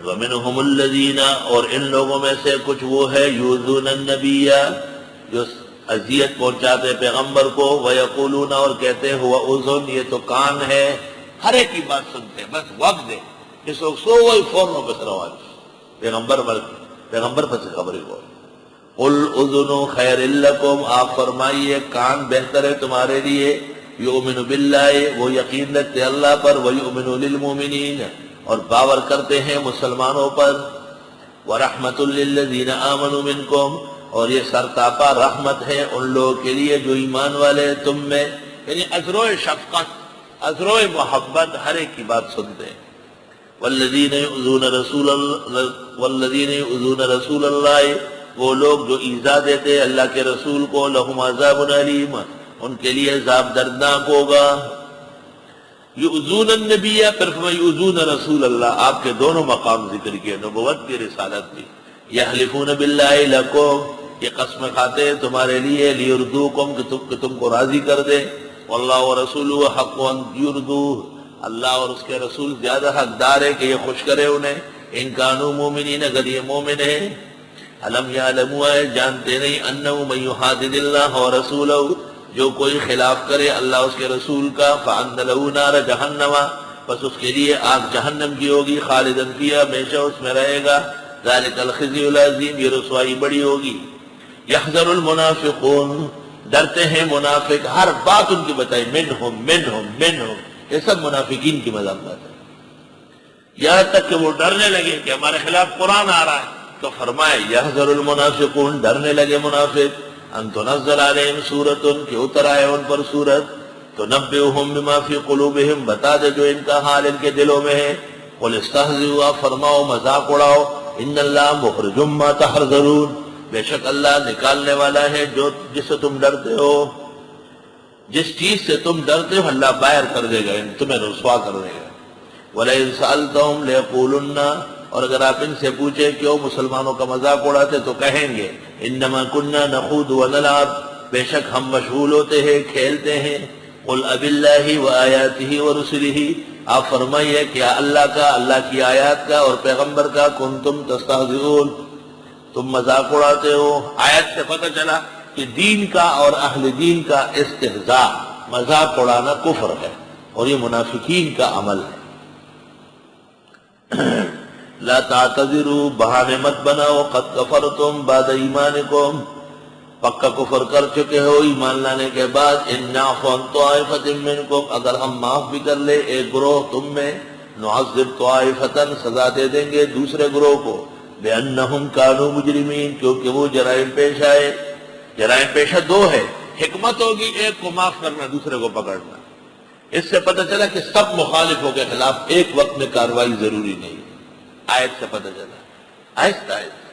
وَمِنْهُمُ الَّذِينَ، اور ان لوگوں میں سے کچھ وہ ہے یؤذون النبی، جو اذیت پہنچاتے پیغمبر کو، وَيَقُولُونَ، اور کہتے ہیں هُوَ اذن، یہ تو کان ہے، ہر ایک کی بات سنتے ہیں، بس وقت دے، اس وقت سو وہی فوراً پس رواج پیغمبر پس خبری کو. قُلْ اذن خیر لکم، آپ فرمائیے کان بہتر ہے تمہارے لیے، یؤمن باللہ، وہ یقین رکھتے اللہ پر، ویؤمن للمؤمنین، اور باور کرتے ہیں مسلمانوں پر، ورحمۃ للذین آمنوا منکم، اور یہ سرتاپا رحمت ہے ان لوگوں کے لیے جو ایمان والے تم میں، یعنی عذر و شفقت، عذر و محبت، ہر ایک کی بات سنتے ہیں. والذین یؤذون رسول اللہ، وہ لوگ جو ایذا دیتے اللہ کے رسول کو، لہم عذاب علیم، ان کے لیے عذاب دردناک ہوگا. یؤذون النبی، پھر یؤذون رسول اللہ، آپ کے دونوں مقام ذکر کیے، نبوت بھی رسالت بھی. یحلفون باللہ لکم، یہ قسم کھاتے ہیں تمہارے لیے، لیردوکم، کہ تم کو راضی کر دے. واللہ ورسولہ حق ان یردوہ، اللہ اور اس کے رسول زیادہ حقدار ہے کہ یہ خوش کرے انہیں. ان کانوا مومنین، اگر یہ مومن ہیں. علم یعلموا، جانتے نہیں، انہ من یحادد اللہ ورسولہ، جو کوئی خلاف کرے اللہ اس کے رسول کا، فان لہ نار جہنم، بس اس کے لیے آگ جہنم کی ہوگی، خالدن فیہا، ہمیشہ اس میں رہے گا. ذالک الخزی العظیم، یہ رسوائی بڑی ہوگی. یحذر المنافقون، ڈرتے ہیں منافق، ہر بات ان کی بتائی، منہم، یہ سب منافقین کی مذمت ہے. یہاں تک کہ وہ ڈرنے لگے کہ ہمارے خلاف قرآن آ رہا ہے، تو فرمائے یحذر المنافقون، ڈرنے لگے منافق، ان تنزل علیہم سورۃ، کہ اتر آئے ان پر سورت، تنبئہم بما فی قلوبہم، بتا دے جو ان کا حال ان کے دلوں میں ہے. قل استہزئوا، فرماؤ مذاق اڑاؤ، ان اللہ مخرج ما تحذرون، بے شک اللہ نکالنے والا ہے جس سے تم ڈرتے ہو، جس چیز سے تم ڈرتے ہو اللہ باہر کر دے گا، تمہیں رسوا کر دے گا. وَلَئِن سَأَلْتَهُمْ لَيَقُولُنَّ، اور اگر آپ ان سے پوچھیں کیوں مسلمانوں کا مذاق اڑاتے تو کہیں گے انما كنا نخوض ونلعب، بے شک ہم مشغول ہوتے ہیں کھیلتے ہیں. قل اب اللہ وآیاتہ ورسلہ، آپ فرمائیے کیا اللہ کا، اللہ کی آیات کا اور پیغمبر کا، کنتم تستہزئون، تم مذاق اڑاتے ہو. آیت سے پتہ چلا کہ دین کا اور اہل دین کا استہزاء، مذاق اڑانا کفر ہے، اور یہ منافقین کا عمل ہے. لا تعتذروا، بہانے مت بناؤ، قد کفرتم بعد ایمانکم، پکا کفر کر چکے ہو ایمان لانے کے بعد. ان نعفو عن طائفۃ منکم، اگر ہم معاف بھی کر لے ایک گروہ تم میں، نعذب طائفۃ، سزا دے دیں گے دوسرے گروہ کو، بأنہم کانوا مجرمین، کیونکہ وہ جرائم پیش آئے. جرائم پیشہ دو ہے، حکمت ہوگی ایک کو معاف کرنا دوسرے کو پکڑنا. اس سے پتہ چلا کہ سب مخالفوں کے خلاف ایک وقت میں کارروائی ضروری نہیں. آیت سے پتہ چلا، آہستہ آہستہ